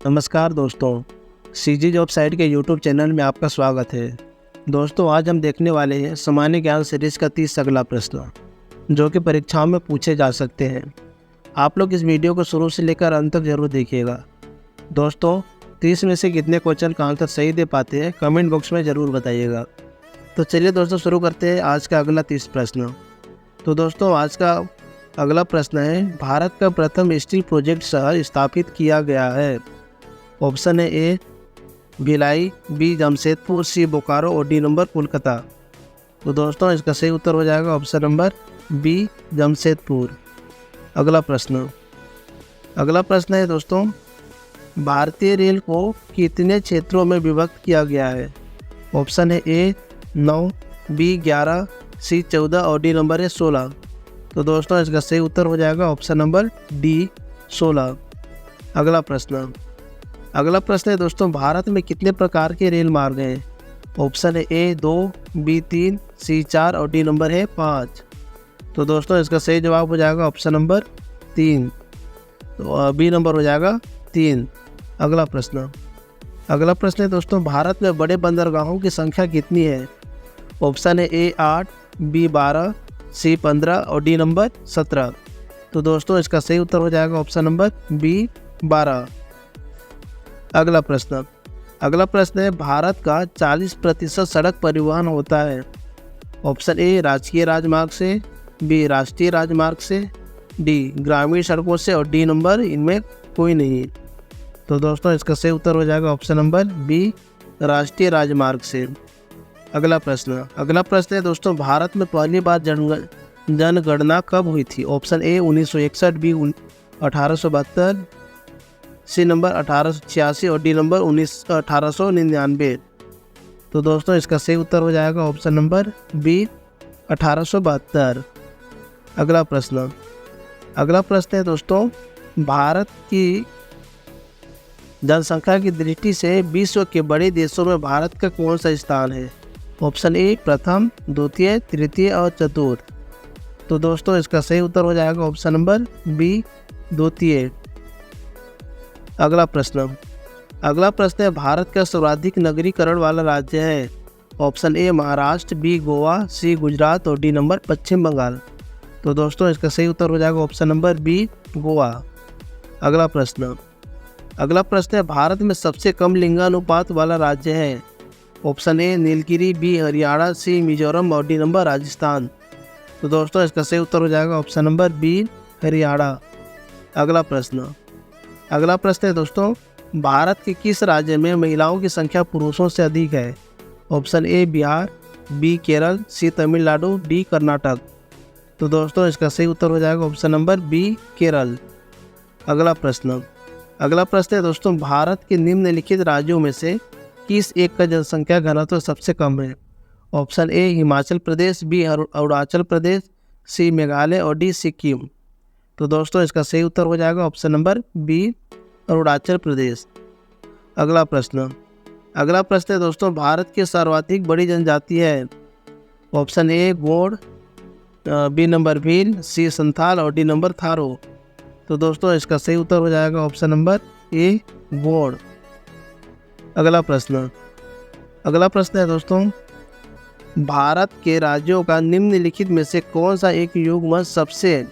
नमस्कार दोस्तों, CG job site के यूट्यूब चैनल में आपका स्वागत है। दोस्तों, आज हम देखने वाले हैं सामान्य ज्ञान सीरीज का 30 अगला प्रश्न, जो कि परीक्षाओं में पूछे जा सकते हैं। आप लोग इस वीडियो को शुरू से लेकर अंत तक जरूर देखिएगा। दोस्तों, 30 में से कितने क्वेश्चन का आंसर सही दे पाते हैं, कमेंट बॉक्स में ज़रूर बताइएगा। तो चलिए दोस्तों, शुरू करते हैं आज का अगला 30 प्रश्न। तो दोस्तों, आज का अगला प्रश्न है, भारत का प्रथम स्टील प्रोजेक्ट शहर स्थापित किया गया है। ऑप्शन है ए भिलाई, बी जमशेदपुर, सी बोकारो और डी नंबर कोलकाता। तो दोस्तों, इसका सही उत्तर हो जाएगा ऑप्शन नंबर बी जमशेदपुर। अगला प्रश्न है दोस्तों, भारतीय रेल को कितने क्षेत्रों में विभक्त किया गया है। ऑप्शन है ए 9, बी 11, सी 14 और डी नंबर है 16। तो दोस्तों, इसका सही उत्तर हो जाएगा ऑप्शन नंबर डी 16। अगला प्रश्न है दोस्तों, भारत में कितने प्रकार के रेल मार्ग हैं। ऑप्शन है ए 2, बी 3, सी 4 और डी नंबर है 5। तो दोस्तों, इसका सही जवाब हो जाएगा ऑप्शन नंबर 3। तो बी नंबर हो जाएगा 3। अगला प्रश्न है दोस्तों, भारत में बड़े बंदरगाहों की संख्या कितनी है। ऑप्शन है ए 8, बी 12, सी 15 और डी नंबर 17। तो दोस्तों, इसका सही उत्तर हो जाएगा ऑप्शन नंबर बी 12। अगला प्रश्न है, भारत का 40% सड़क परिवहन होता है। ऑप्शन ए राजकीय राजमार्ग से, बी राष्ट्रीय राजमार्ग से, डी ग्रामीण सड़कों से और डी नंबर इनमें कोई नहीं। तो दोस्तों, इसका सही उत्तर हो जाएगा ऑप्शन नंबर बी राष्ट्रीय राजमार्ग से। अगला प्रश्न है दोस्तों, भारत में पहली बार जनगणना कब हुई थी। Option A 1961, B 1872, C number 1886 और डी नंबर 1899। तो दोस्तों, इसका सही उत्तर हो जाएगा ऑप्शन नंबर बी 1872। अगला प्रश्न है दोस्तों, भारत की जनसंख्या की दृष्टि से विश्व के बड़े देशों में भारत का कौन सा स्थान है। ऑप्शन ए प्रथम, द्वितीय, तृतीय और चतुर्थ। तो दोस्तों, इसका सही उत्तर हो जाएगा ऑप्शन नंबर बी द्वितीय। अगला प्रश्न है, भारत का सर्वाधिक नगरीकरण वाला राज्य है। Option A Maharashtra, B Goa, C Gujarat और डी नंबर पश्चिम बंगाल। तो दोस्तों, इसका सही उत्तर हो जाएगा ऑप्शन नंबर बी गोवा। अगला प्रश्न है, भारत में सबसे कम लिंगानुपात वाला राज्य है। Option A Nilgiri, B Haryana, C Mizoram और डी नंबर राजस्थान। तो दोस्तों, इसका सही उत्तर हो जाएगा ऑप्शन नंबर बी हरियाणा। अगला प्रश्न है दोस्तों, भारत के किस राज्य में महिलाओं की संख्या पुरुषों से अधिक है। Option A Bihar, B Kerala, C Tamil Nadu, D Karnataka. तो दोस्तों, इसका सही उत्तर हो जाएगा ऑप्शन नंबर बी केरल। अगला प्रश्न है दोस्तों, भारत के निम्नलिखित राज्यों में से किस एक का जनसंख्या घनत्व सबसे कम है। Option A Himachal Pradesh, B Arunachal Pradesh, C Meghalaya और डी सिक्किम। तो दोस्तों, इसका सही उत्तर हो जाएगा ऑप्शन नंबर बी अरुणाचल प्रदेश। अगला प्रश्न है दोस्तों, भारत की सर्वाधिक बड़ी जनजाति है। Option A Gond, B number Bhil, C Santhal और डी नंबर थारो। तो दोस्तों, इसका सही उत्तर हो जाएगा ऑप्शन नंबर ए गोंड। अगला प्रश्न है दोस्तों, भारत के राज्यों का निम्नलिखित में से कौन सा एक युग्म सबसे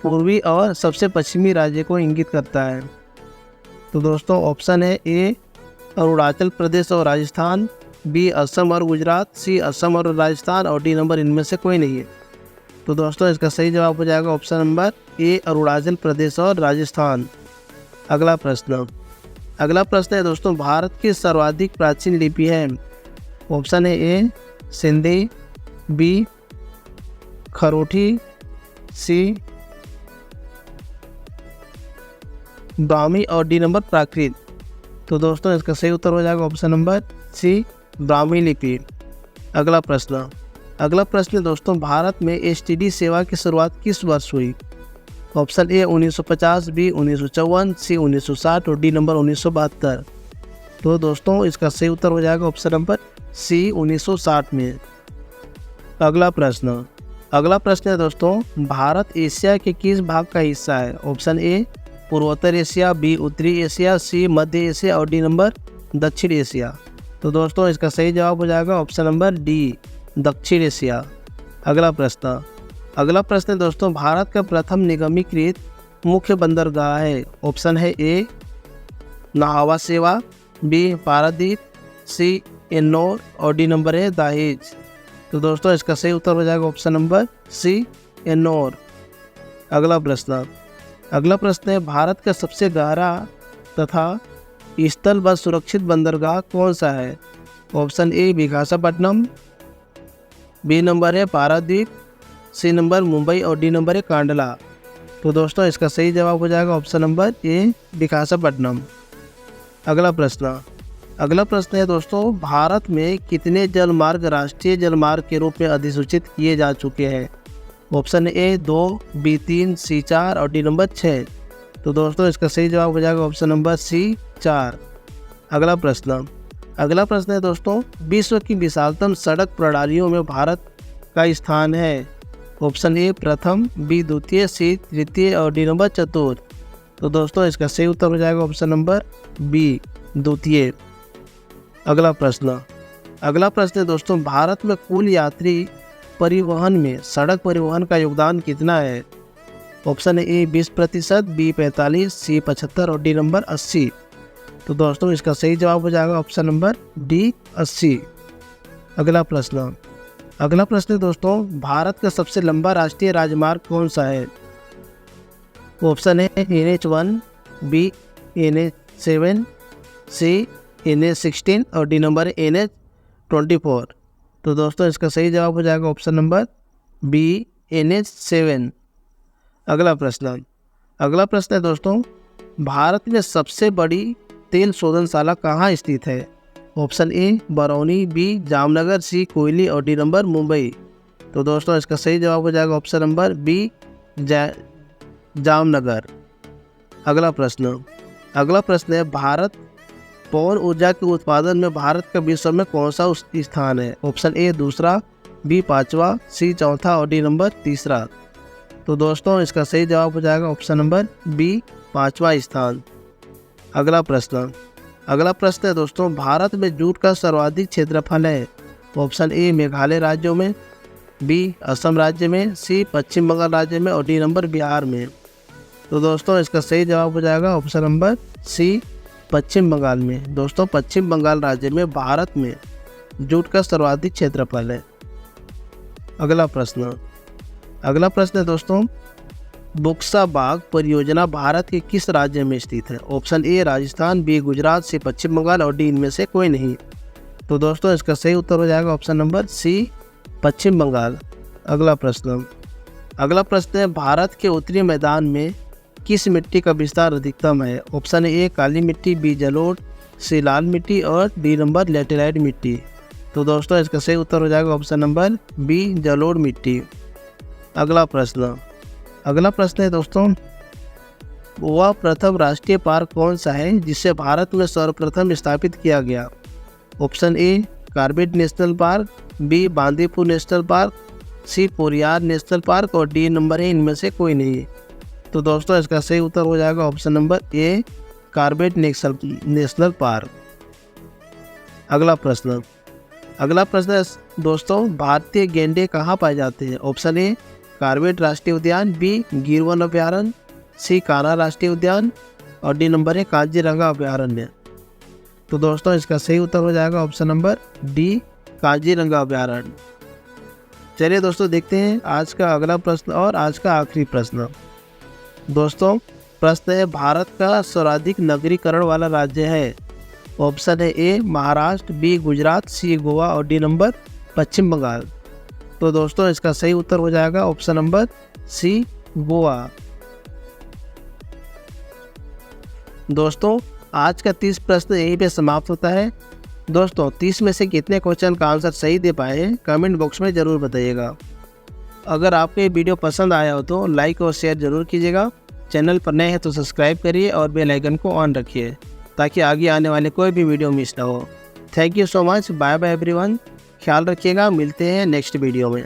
पूर्वी और सबसे पश्चिमी राज्य को इंगित करता है। तो दोस्तों, ऑप्शन है ए अरुणाचल प्रदेश और राजस्थान, बी असम और गुजरात, सी असम और राजस्थान और डी नंबर इनमें से कोई नहीं है। तो दोस्तों, इसका सही जवाब हो जाएगा option number A Arunachal Pradesh और राजस्थान। अगला प्रश्न है दोस्तों, भारत की सर्वाधिक प्राचीन लिपि है। ऑप्शन है ए सिंधी, बी खरोठी, सी ब्राह्मी और डी नंबर प्राकृत। तो दोस्तों, इसका सही उत्तर हो जाएगा ऑप्शन नंबर सी ब्राह्मी लिपि। अगला प्रश्न दोस्तों, भारत में एसटीडी सेवा की शुरुआत किस वर्ष हुई। ऑप्शन ए 1950, बी 1954, सी 1960 और डी नंबर 1972। तो दोस्तों, इसका सही उत्तर हो जाएगा ऑप्शन नंबर सी 1960 में। अगला प्रश्न है दोस्तों, भारत एशिया के किस भाग का हिस्सा है। ऑप्शन ए पूर्वोत्तर एशिया, बी उत्तरी एशिया, सी मध्य एशिया और डी नंबर दक्षिण एशिया। तो दोस्तों इसका सही जवाब हो जाएगा ऑप्शन नंबर डी, दक्षिण एशिया। अगला प्रश्न है दोस्तों, भारत का प्रथम निगमीकृत मुख्य बंदरगाह है। ऑप्शन है ए नाहवा सेवा, बी पारादीप, सी एन्नौर और डी नंबर है दहेज। तो दोस्तों इसका सही उत्तर हो जाएगा ऑप्शन नंबर सी, एन्नौर। अगला प्रश्न है, भारत का सबसे गहरा तथा स्थल व सुरक्षित बंदरगाह कौन सा है। Option A Visakhapatnam, B number है पारादीप, सी नंबर मुंबई और डी नंबर है कांडला। तो दोस्तों इसका सही जवाब हो जाएगा ऑप्शन नंबर ए विशाखापट्टनम। अगला प्रश्न है दोस्तों, भारत में कितने जलमार्ग राष्ट्रीय जलमार्ग के रूप में अधिसूचित किए जा चुके हैं। ऑप्शन ए 2, बी 3, सी 4 और डी नंबर 6। तो दोस्तों इसका सही जवाब हो जाएगा ऑप्शन नंबर सी, 4। अगला प्रश्न है दोस्तों, विश्व की विशालतम सड़क प्रणालियों में भारत का स्थान है। ऑप्शन ए प्रथम, बी द्वितीय, सी तृतीय और डी नंबर चतुर्थ। तो दोस्तों इसका सही उत्तर हो जाएगा ऑप्शन नंबर बी, द्वितीय। अगला प्रश्न है दोस्तों, भारत में कुल यात्री परिवहन में सड़क परिवहन का योगदान कितना है। ऑप्शन ए 20%, बी 45, सी 75 और डी नंबर 80। तो दोस्तों इसका सही जवाब हो जाएगा ऑप्शन नंबर डी, 80। अगला प्रश्न है दोस्तों, भारत का सबसे लंबा राष्ट्रीय राजमार्ग कौन सा है। ऑप्शन है NH1, बी NH7, सी NH16 और डी नंबर NH24। तो दोस्तों इसका सही जवाब हो जाएगा ऑप्शन नंबर बी, NH7। अगला प्रश्न है दोस्तों, भारत में सबसे बड़ी तेल शोधनशाला कहाँ स्थित है। Option A Barauni, B Jamnagar, C Koyali और डी नंबर मुंबई। तो दोस्तों इसका सही जवाब हो जाएगा ऑप्शन नंबर बी, जामनगर। अगला प्रश्न है, भारत पवन ऊर्जा के उत्पादन में भारत का विश्व में कौन सा स्थान है। ऑप्शन ए दूसरा, बी 5वां, सी 4था और डी नंबर 3रा। तो दोस्तों इसका सही जवाब हो जाएगा ऑप्शन नंबर बी, 5वां स्थान। अगला प्रश्न है दोस्तों, भारत में जूट का सर्वाधिक क्षेत्रफल है। ऑप्शन ए मेघालय राज्यों में, बी असम राज्य में, सी पश्चिम बंगाल राज्य में और डी नंबर बिहार में। तो दोस्तों इसका सही जवाब हो जाएगा option number C, Paschim Bengal में। दोस्तों पश्चिम बंगाल राज्य में भारत में जूट का सर्वाधिक क्षेत्रफल है। अगला प्रश्न है दोस्तों, बुक्सा बाग परियोजना भारत के किस राज्य में स्थित है। Option A Rajasthan, B Gujarat, C Paschim Bangal और डी इनमें से कोई नहीं। तो दोस्तों इसका सही उत्तर हो जाएगा option number C, Paschim Bengal. अगला प्रश्न है, भारत के उत्तरी मैदान में किस मिट्टी का विस्तार अधिकतम है। ऑप्शन ए काली मिट्टी, बी जलोढ़, सी लाल मिट्टी और डी नंबर लेटेराइट मिट्टी। तो दोस्तों इसका सही उत्तर हो जाएगा ऑप्शन नंबर बी, जलोढ़ मिट्टी। अगला प्रश्न है दोस्तों, वह प्रथम राष्ट्रीय पार्क कौन सा है जिसे भारत में सर्वप्रथम स्थापित किया गया। Option A Corbett National Park, B Bandipur National Park, C Periyar National Park और डी नंबर है इनमें से कोई नहीं। तो दोस्तों इसका सही उत्तर हो जाएगा option number A, Corbett National park. अगला प्रश्न है दोस्तों, भारतीय गैंडे कहाँ पाए जाते हैं। ऑप्शन ए कॉर्बेट राष्ट्रीय उद्यान, बी गिर वन अभ्यारण्य, सी कान्हा राष्ट्रीय उद्यान और डी नंबर है काजीरंगा अभ्यारण्य। तो दोस्तों इसका सही उत्तर हो जाएगा ऑप्शन नंबर डी, काजीरंगा अभ्यारण्य। चलिए दोस्तों देखते हैं आज का अगला प्रश्न और आज का आखिरी प्रश्न। दोस्तों प्रश्न है, भारत का सर्वाधिक नगरीकरण वाला राज्य है। ऑप्शन है ए महाराष्ट्र, बी गुजरात, सी गोवा और डी नंबर पश्चिम बंगाल। तो दोस्तों इसका सही उत्तर हो जाएगा ऑप्शन नंबर सी, गोवा। दोस्तों आज का 30 प्रश्न यहीं पे समाप्त होता है। दोस्तों 30 में से कितने क्वेश्चन का आंसर सही दे पाए हैं कमेंट बॉक्स में ज़रूर बताइएगा। अगर आपको ये वीडियो पसंद आया हो तो लाइक और शेयर ज़रूर कीजिएगा। चैनल पर नए हैं तो सब्सक्राइब करिए और बेल आइकन को ऑन रखिए ताकि आगे आने वाले कोई भी वीडियो मिस ना हो। Thank you so much. Bye bye everyone. ख्याल रखिएगा। मिलते हैं नेक्स्ट वीडियो में।